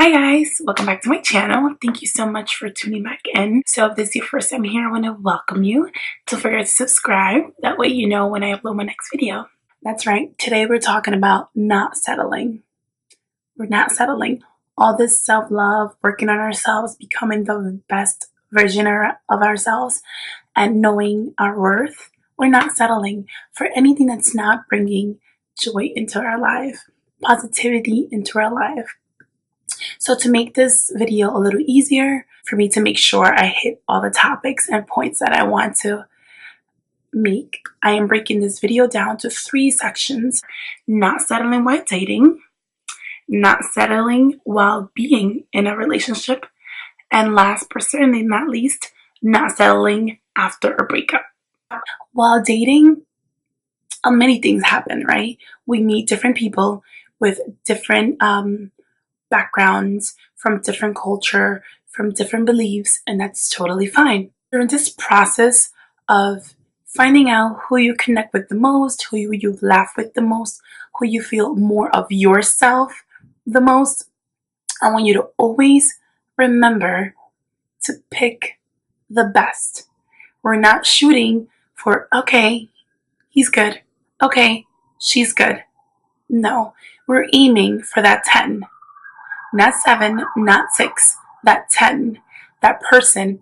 Hi guys, welcome back to my channel. Thank you so much for tuning back in. So if this is your first time here, I want to welcome you. Don't forget to subscribe. That way you know when I upload my next video. That's right. Today we're talking about not settling. We're not settling. All this self-love, working on ourselves, becoming the best version of ourselves, and knowing our worth. We're not settling for anything that's not bringing joy into our life, positivity into our life. So to make this video a little easier for me to make sure I hit all the topics and points that I want to make, I am breaking this video down to 3 sections: not settling while dating, not settling while being in a relationship, and last but certainly not least, not settling after a breakup. While dating, many things happen, right? We meet different people with different backgrounds, from different culture, from different beliefs, and that's totally fine. During this process of finding out who you connect with the most, who you laugh with the most, who you feel more of yourself the most, I want you to always remember to pick the best. We're not shooting for, okay, he's good, okay, she's good. No, we're aiming for that 10. Not 7, not 6, that 10, that person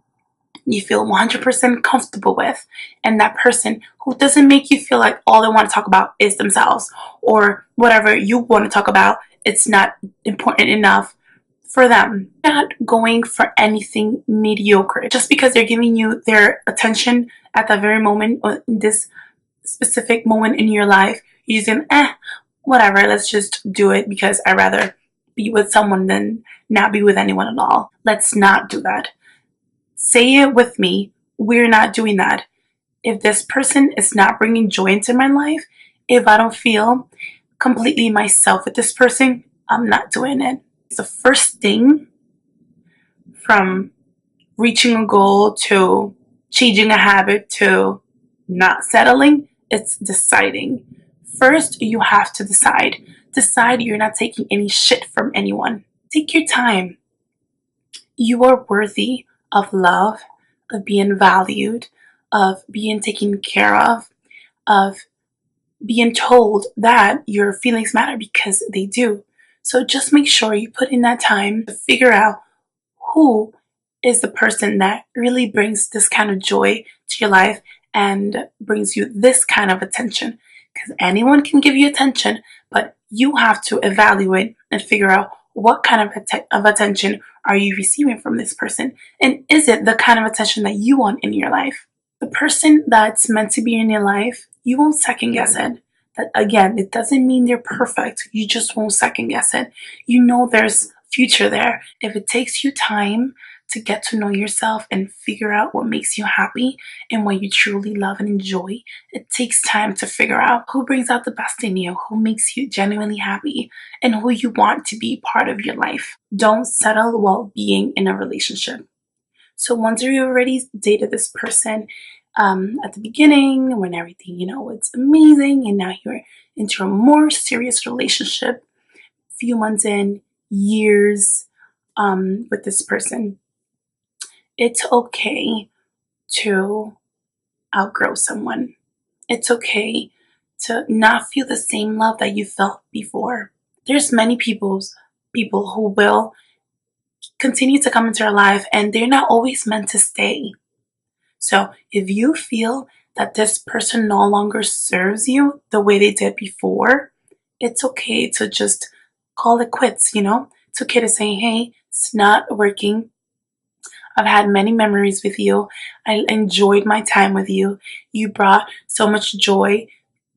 you feel 100% comfortable with, and that person who doesn't make you feel like all they want to talk about is themselves, or whatever you want to talk about, it's not important enough for them. Not going for anything mediocre. Just because they're giving you their attention at that very moment, or in this specific moment in your life, you're just gonna, whatever, let's just do it because I'd rather be with someone than not be with anyone at all. Let's not do that. Say it with me. We're not doing that. If this person is not bringing joy into my life, if I don't feel completely myself with this person, I'm not doing it. It's the first thing from reaching a goal to changing a habit to not settling. It's deciding. First, you have to decide. Decide you're not taking any shit from anyone. Take your time. You are worthy of love, of being valued, of being taken care of being told that your feelings matter, because they do. So just make sure you put in that time to figure out who is the person that really brings this kind of joy to your life and brings you this kind of attention. Because anyone can give you attention, but you have to evaluate and figure out what kind of attention are you receiving from this person, and is it the kind of attention that you want in your life? The person that's meant to be in your life, you won't second guess it. That, again, it doesn't mean they're perfect. You just won't second guess it. You know there's future there. If it takes you time to get to know yourself and figure out what makes you happy and what you truly love and enjoy, it takes time to figure out who brings out the best in you, who makes you genuinely happy, and who you want to be part of your life. Don't settle while being in a relationship. So once you already dated this person at the beginning, when everything, it's amazing, and now you're into a more serious relationship, few months in, years with this person, it's okay to outgrow someone. It's okay to not feel the same love that you felt before. There's many people who will continue to come into our life, and they're not always meant to stay. So if you feel that this person no longer serves you the way they did before, it's okay to just call it quits, It's okay to say, hey, it's not working. I've had many memories with you. I enjoyed my time with you. You brought so much joy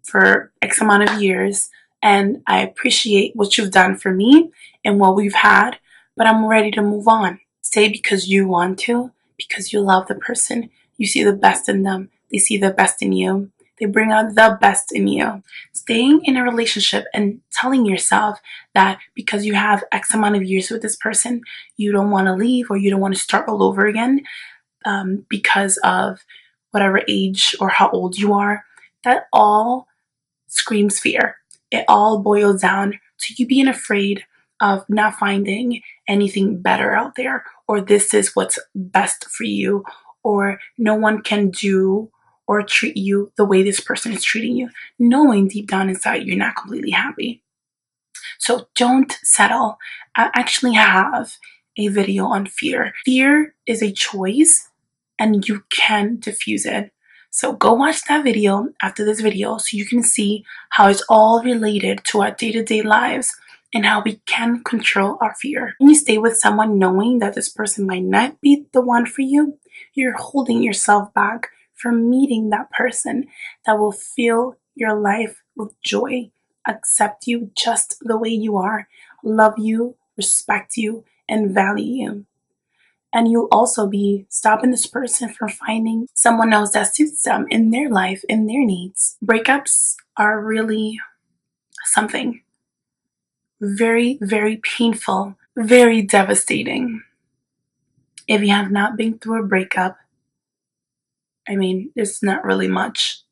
for X amount of years, and I appreciate what you've done for me and what we've had, but I'm ready to move on. Stay because you want to, because you love the person. You see the best in them. They see the best in you. They bring out the best in you. Staying in a relationship and telling yourself that because you have X amount of years with this person, you don't want to leave or you don't want to start all over again because of whatever age or how old you are, that all screams fear. It all boils down to you being afraid of not finding anything better out there, or this is what's best for you, or no one can do or treat you the way this person is treating you, knowing deep down inside you're not completely happy. So don't settle. I actually have a video on fear. Fear is a choice and you can diffuse it. So go watch that video after this video so you can see how it's all related to our day-to-day lives and how we can control our fear. When you stay with someone knowing that this person might not be the one for you, you're holding yourself back from meeting that person that will fill your life with joy, accept you just the way you are, love you, respect you, and value you. And you'll also be stopping this person from finding someone else that suits them in their life, in their needs. Breakups are really something very, very painful, very devastating. If you have not been through a breakup, I mean, there's not really much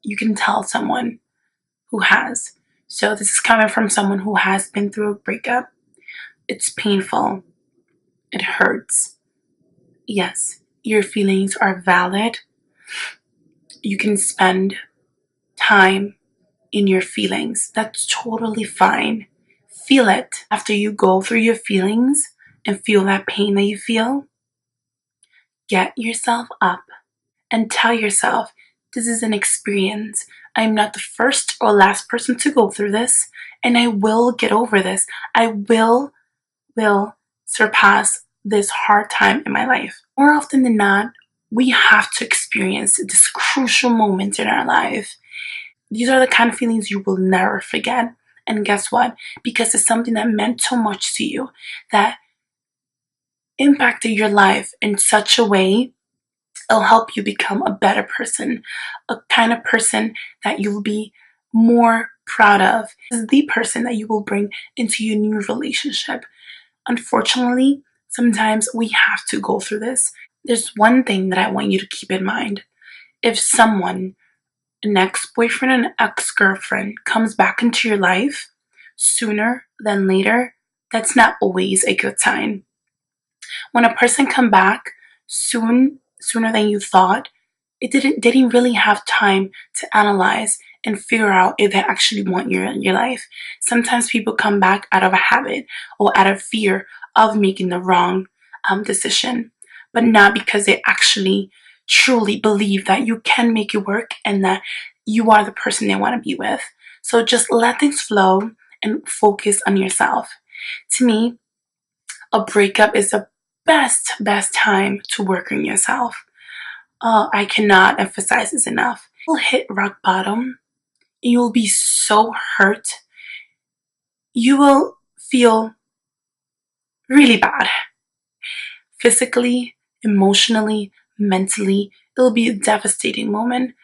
you can tell someone who has. So this is coming from someone who has been through a breakup. It's painful. It hurts. Yes, your feelings are valid. You can spend time in your feelings. That's totally fine. Feel it. After you go through your feelings and feel that pain that you feel, get yourself up and tell yourself, this is an experience. I'm not the first or last person to go through this, and I will get over this. I will surpass this hard time in my life. More often than not, we have to experience this crucial moment in our life. These are the kind of feelings you will never forget. And guess what? Because it's something that meant so much to you, that impacted your life in such a way, it'll help you become a better person, a kind of person that you'll be more proud of. This is the person that you will bring into your new relationship. Unfortunately, sometimes we have to go through this. There's one thing that I want you to keep in mind. If someone, an ex-boyfriend and an ex-girlfriend, comes back into your life sooner than later, that's not always a good sign. When a person come back sooner than you thought, they didn't really have time to analyze and figure out if they actually want you in your life. Sometimes people come back out of a habit or out of fear of making the wrong decision, but not because they actually truly believe that you can make it work and that you are the person they want to be with. So just let things flow and focus on yourself. To me, a breakup is the best time to work on yourself. I cannot emphasize this enough. You'll hit rock bottom and you'll be so hurt. You will feel really bad. Physically, emotionally, mentally, it'll be a devastating moment.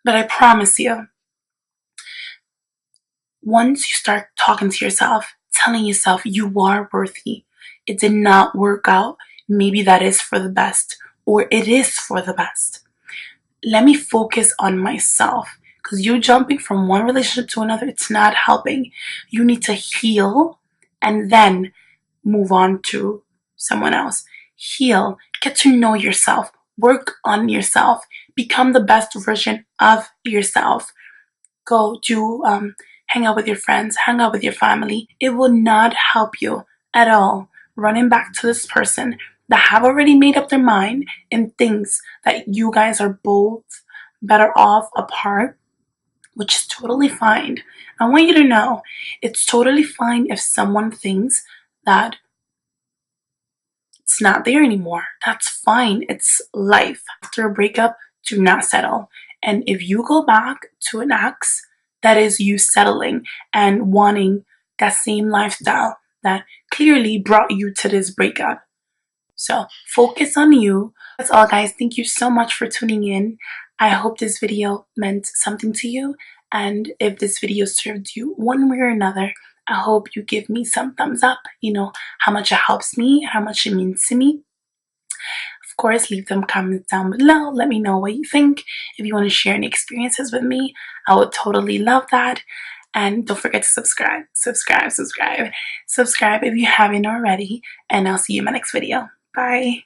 But I promise you, once you start talking to yourself, telling yourself you are worthy, it did not work out, maybe that is for the best, or it is for the best. Let me focus on myself, because you jumping from one relationship to another, it's not helping. You need to heal and then move on to someone else. Heal, get to know yourself, work on yourself, become the best version of yourself. Go do hang out with your friends, hang out with your family. It will not help you at all running back to this person that have already made up their mind and thinks that you guys are both better off apart, which is totally fine. I want you to know it's totally fine if someone thinks that it's not there anymore. That's fine. It's life. After a breakup, do not settle. And if you go back to an ex, that is you settling and wanting that same lifestyle that clearly brought you to this breakup. So focus on you. That's all, guys. Thank you so much for tuning in. I hope this video meant something to you. And if this video served you one way or another, I hope you give me some thumbs up. You know how much it helps me, how much it means to me. Of course, leave them comments down below. Let me know what you think. If you want to share any experiences with me, I would totally love that. And don't forget to subscribe if you haven't already, and I'll see you in my next video. Bye.